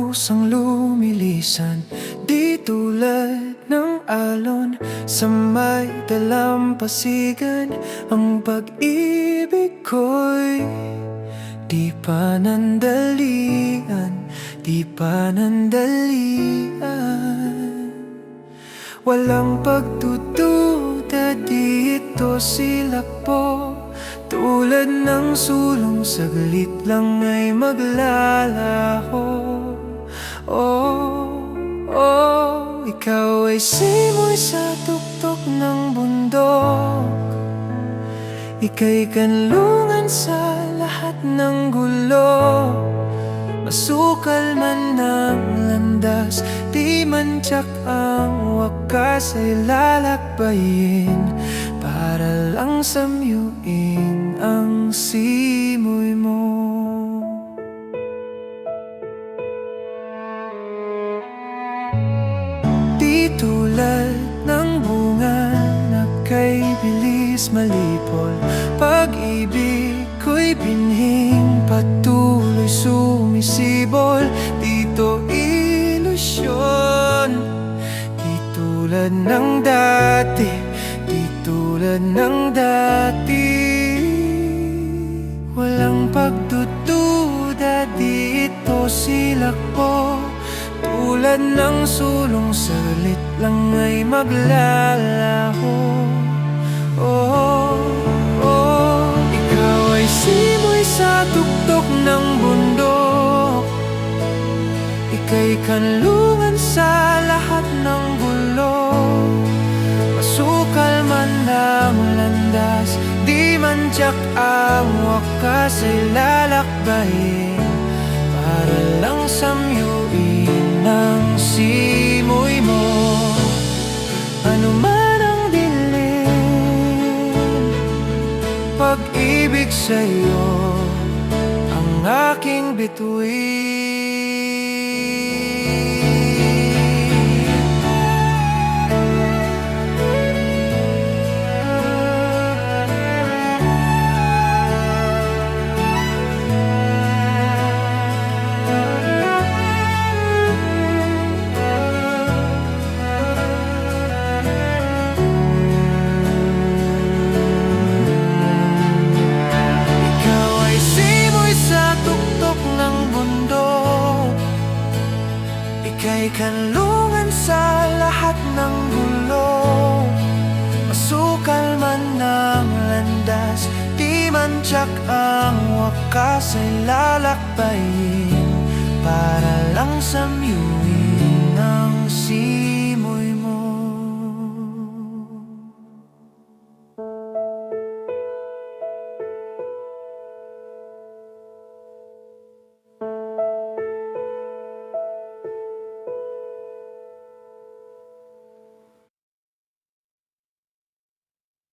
kusang lumilisan, di tulad ng alon sa may dalampasigan. Ang pag-ibig ko'y di panandalian, di panandalian. Walang pagdududa dito, sila po tulad ng sulong, saglit lang ay maglalaho. Oh, oh, ikaw ay simoy sa tuktok ng bundok, ika'y kanlungan sa lahat ng gulo. Masukal man ng landas, di man tiyak ang wakas, ay lalakbayin para lang samyuin ang simoy mo. Di tulad ng bunga na kay bilis malipol, pag-ibig ko'y binhing patuloy sumisibol. Dito ilusyon, di tulad ng dati, di tulad ng dati. Walang pagdududa dito, sila po tulad ng sulong, saglit lang ay maglalaho. Oh, oh, ikaw ay simoy sa tuktok ng bundok, ika'y kanlungan sa lahat ng gulo. Masukal man ang landas, di man tiyak ang wakas, ay lalakbayin para lang samyuin ang simoy mo. Ano man ang dilim, pag-ibig sa'yo ang aking bituin. Ika'y kanlungan sa lahat ng gulo. Masukal man ang landas, di man tiyak ang wakas, ay lalakbayin para lang samyuin